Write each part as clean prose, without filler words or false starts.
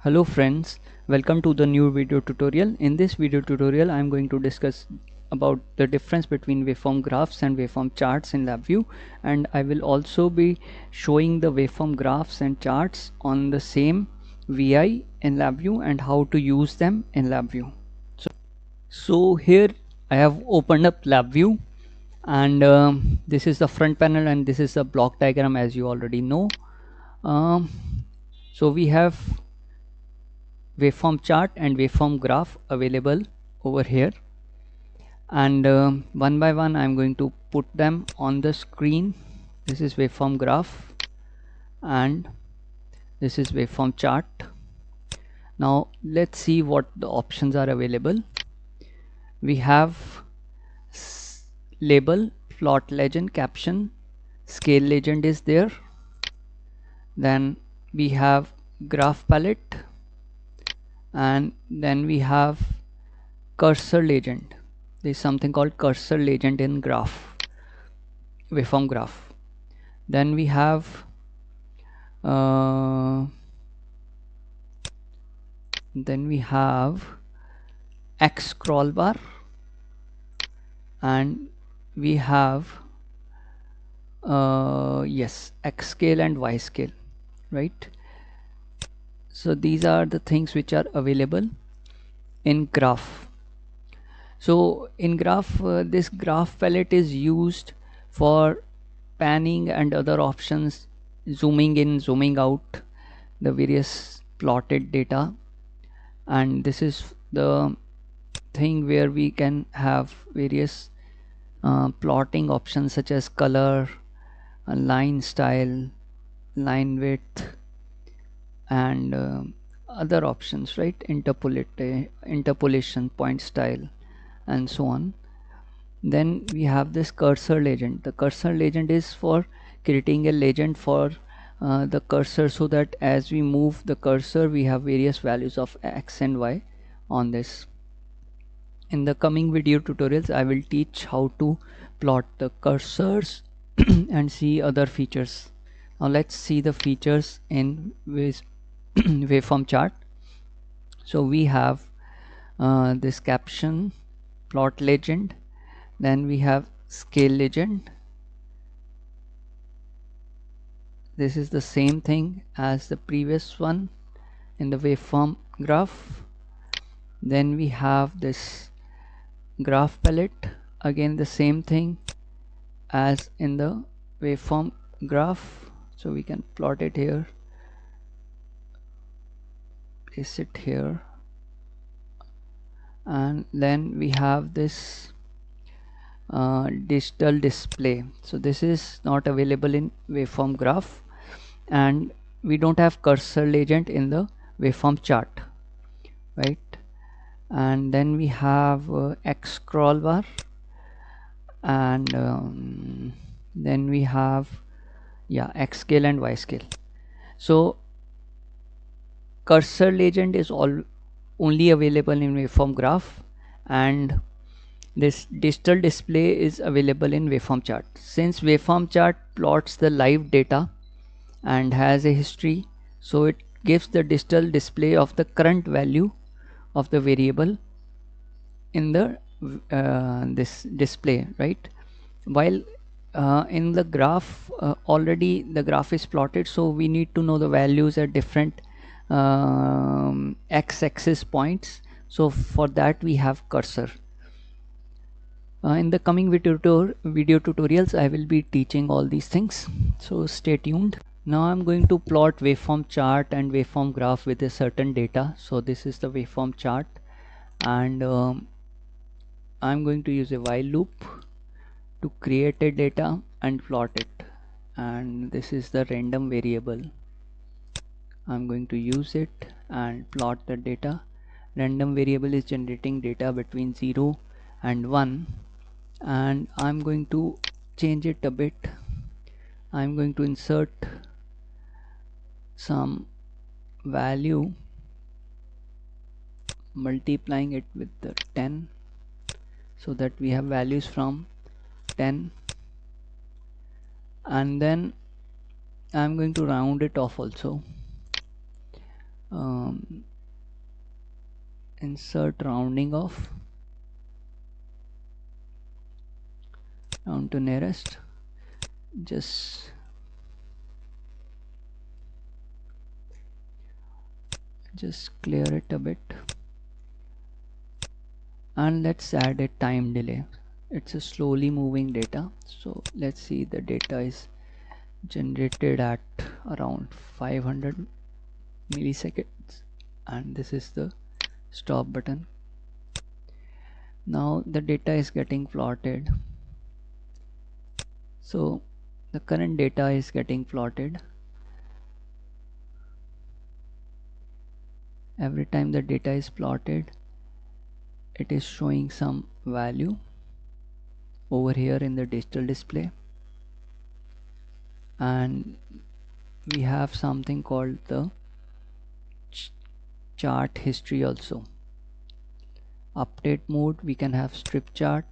Hello friends, welcome to the new video tutorial. In this video tutorial I am going to discuss about the difference between waveform graphs and waveform charts in LabVIEW, and I will also be showing the waveform graphs and charts on the same VI in LabVIEW and how to use them in LabVIEW. So here I have opened up LabVIEW, and this is the front panel and this is the block diagram, as you already know. So we have waveform chart and waveform graph available over here, and one by one I'm going to put them on the screen. This is waveform graph and this is waveform chart. Now let's see what the options are available. We have label, plot legend, caption, scale legend is there. Then we have graph palette, and then we have cursor legend. There is something called cursor legend in waveform graph. Then we have X scroll bar, and we have yes, X scale and Y scale, right? So these are the things which are available in graph. So in graph, this graph palette is used for panning and other options, zooming in, zooming out the various plotted data, and this is the thing where we can have various plotting options such as color, line style, line width, and other options, right? Interpolation, point style, and so on. Then we have this cursor legend. The cursor legend is for creating a legend for the cursor, so that as we move the cursor we have various values of X and Y on this. In the coming video tutorials I will teach how to plot the cursors and see other features. Now let's see the features in waveform chart. So we have this caption, plot legend, then we have scale legend. This is the same thing as the previous one in the waveform graph. Then we have this graph palette, again the same thing as in the waveform graph. So we can plot it here, place it here, and then we have this digital display. So this is not available in waveform graph, and we don't have cursor legend in the waveform chart, right? And then we have X scroll bar, and then we have X scale and Y scale. So cursor legend is only available in waveform graph, and this digital display is available in waveform chart. Since waveform chart plots the live data and has a history, so it gives the digital display of the current value of the variable in the this display, right? While in the graph already the graph is plotted, so we need to know the values at different x-axis points. So for that we have cursor. In the coming video tutorials I will be teaching all these things, so stay tuned. Now I'm going to plot waveform chart and waveform graph with a certain data. So this is the waveform chart, and I'm going to use a while loop to create a data and plot it, and this is the random variable. I'm going to use it and plot the data. Random variable is generating data between 0 and 1, and I'm going to change it a bit. I'm going to insert some value, multiplying it with the 10, so that we have values from 10, and then I'm going to round it off also. insert rounding off, round to nearest, just clear it a bit, and let's add a time delay. It's a slowly moving data, so let's see, the data is generated at around 500 milliseconds, and this is the stop button. Now the data is getting plotted, so the current data is getting plotted. Every time the data is plotted, it is showing some value over here in the digital display, and we have something called the chart history also. Update mode, we can have strip chart,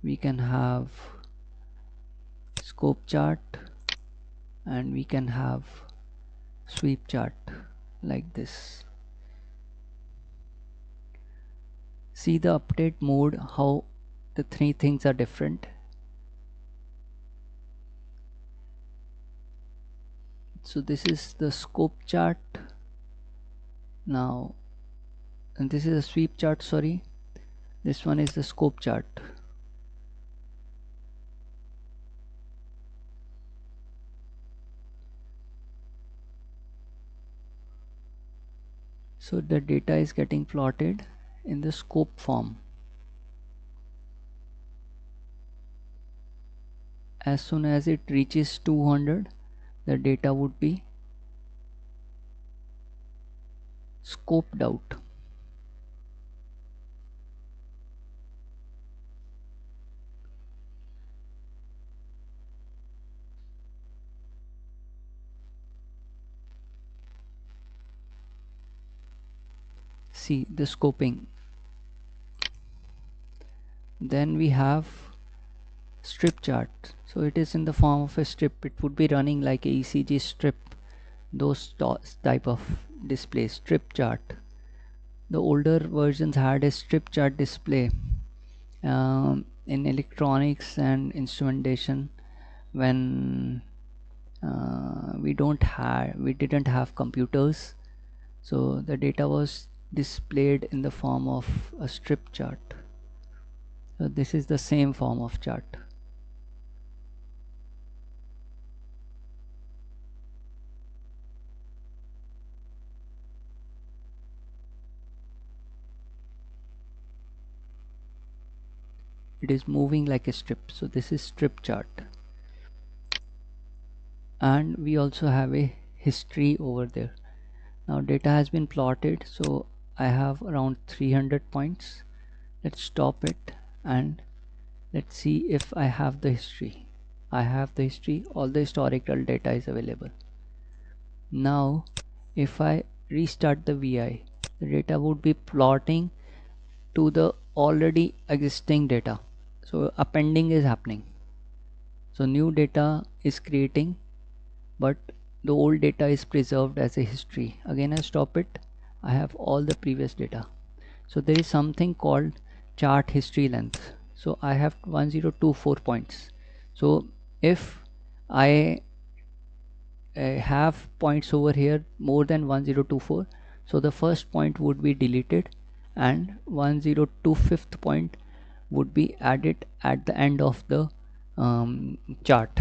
we can have scope chart, and we can have sweep chart like this. See the update mode, how the three things are different. So this is the scope chart now, and this is a sweep chart, sorry, this one is the scope chart. So the data is getting plotted in the scope form. As soon as it reaches 200, the data would be scoped out. See the scoping. Then we have strip chart. So it is in the form of a strip. It would be running like a ECG strip, those type of display, strip chart. The older versions had a strip chart display in electronics and instrumentation, when we didn't have computers, so the data was displayed in the form of a strip chart. So this is the same form of chart. It is moving like a strip, so this is strip chart. And we also have a history over there. Now data has been plotted, so I have around 300 points. Let's stop it and let's see if I have the history. I have the history, all the historical data is available. Now if I restart the VI, the data would be plotting to the already existing data, so appending is happening, so new data is creating, but the old data is preserved as a history. Again I stop it, I have all the previous data. So there is something called chart history length. So I have 1024 points. So if I have points over here more than 1024, so the first point would be deleted and 1025th point would be added at the end of the chart.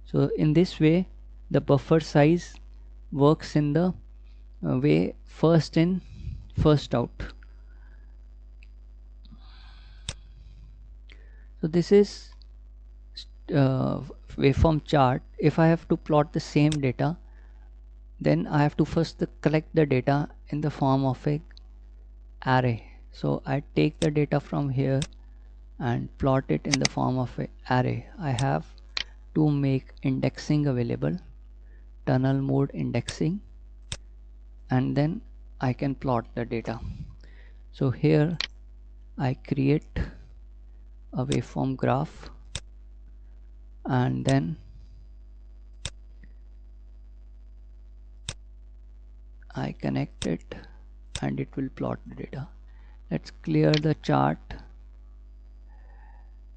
So in this way the buffer size works in the way first in first out. So this is waveform chart. If I have to plot the same data, then I have to first collect the data in the form of a array. So I take the data from here and plot it in the form of a array. I have to make indexing available, tunnel mode indexing, and then I can plot the data. So here I create a waveform graph, and then I connect it and it will plot the data. Let's clear the chart.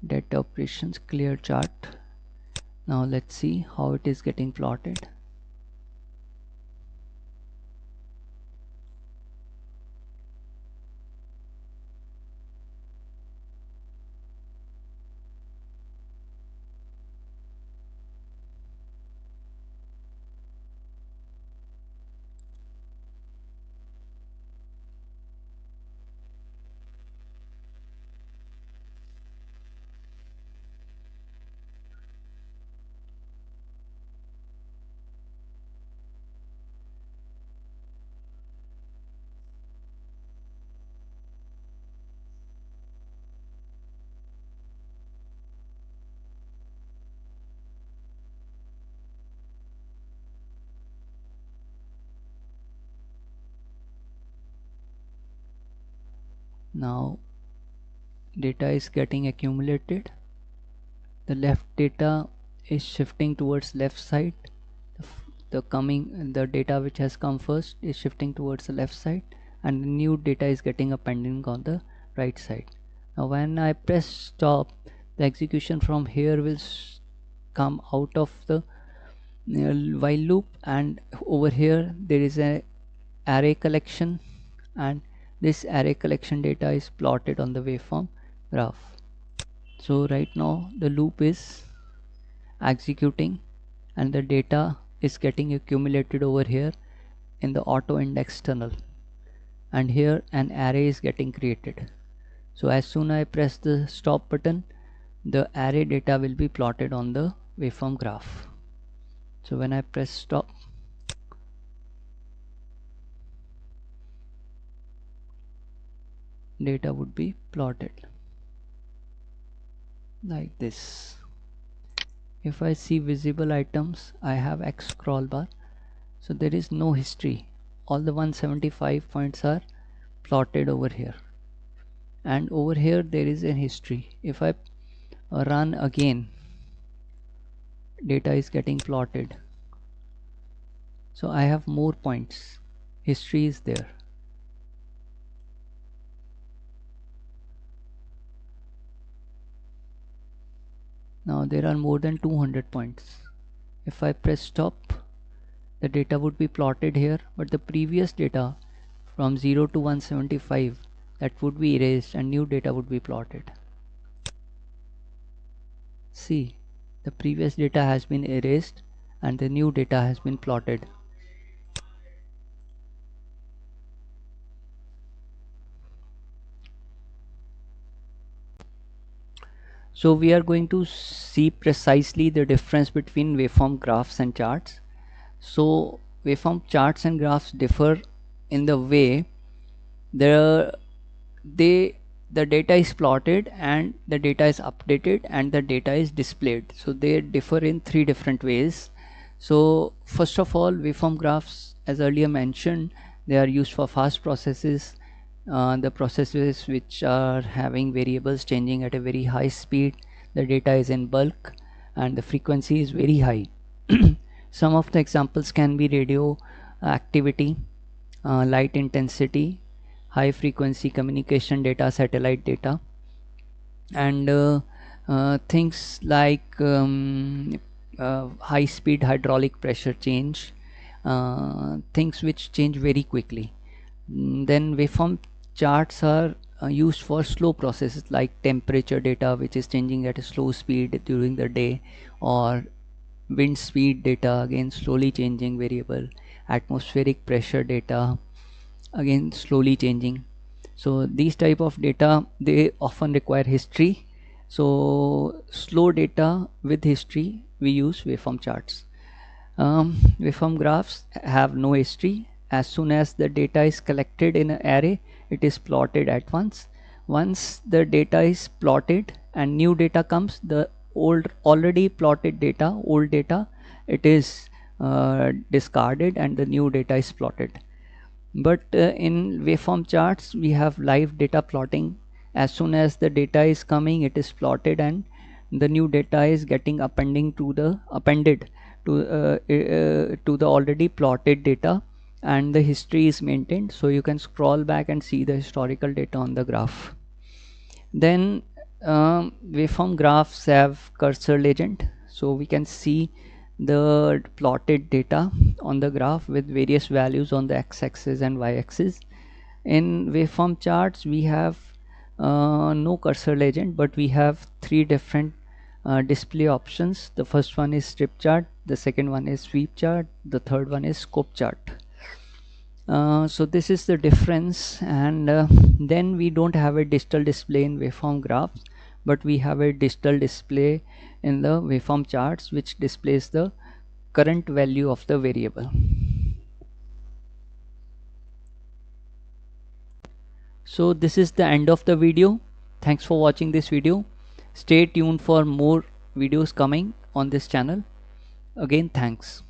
Data operations, clear chart. Now let's see how it is getting plotted. Now data is getting accumulated. The left data is shifting towards left side. The data which has come first is shifting towards the left side, and the new data is getting appended on the right side. Now when I press stop, the execution from here will come out of the while loop, and over here there is a array collection, and this array collection data is plotted on the waveform graph. So right now the loop is executing and the data is getting accumulated over here in the auto index tunnel, and here an array is getting created. So as soon as I press the stop button, the array data will be plotted on the waveform graph. So when I press stop, data would be plotted like this. If I see visible items, I have X scroll bar. So there is no history. All the 175 points are plotted over here. And over here there is a history. If I run again, data is getting plotted. So I have more points. History is there. Now there are more than 200 points. If I press stop, the data would be plotted here, but the previous data from 0 to 175, that would be erased and new data would be plotted. See, the previous data has been erased and the new data has been plotted. So we are going to see precisely the difference between waveform graphs and charts. So waveform charts and graphs differ in the way the data is plotted and the data is updated and the data is displayed. So they differ in three different ways. So first of all, waveform graphs, as earlier mentioned, they are used for fast processes, the processes which are having variables changing at a very high speed. The data is in bulk and the frequency is very high. Some of the examples can be radio activity, light intensity, high frequency communication data, satellite data, and things like high speed hydraulic pressure change, things which change very quickly. Then waveform charts are used for slow processes like temperature data, which is changing at a slow speed during the day, or wind speed data, again slowly changing variable, atmospheric pressure data, again slowly changing. So these type of data, they often require history. So slow data with history, we use waveform charts. Waveform graphs have no history. As soon as the data is collected in an array, it is plotted at once. Once the data is plotted and new data comes, the already plotted data, old data, it is discarded and the new data is plotted. But in waveform charts, we have live data plotting. As soon as the data is coming, it is plotted and the new data is getting appended to the already plotted data, and the history is maintained, so you can scroll back and see the historical data on the graph. Then waveform graphs have cursor legend, so we can see the plotted data on the graph with various values on the x-axis and y-axis. In waveform charts we have no cursor legend, but we have three different display options. The first one is strip chart, the second one is sweep chart, the third one is scope chart. So this is the difference, and then we don't have a digital display in waveform graphs, but we have a digital display in the waveform charts, which displays the current value of the variable. So this is the end of the video. Thanks for watching this video. Stay tuned for more videos coming on this channel. Again, thanks.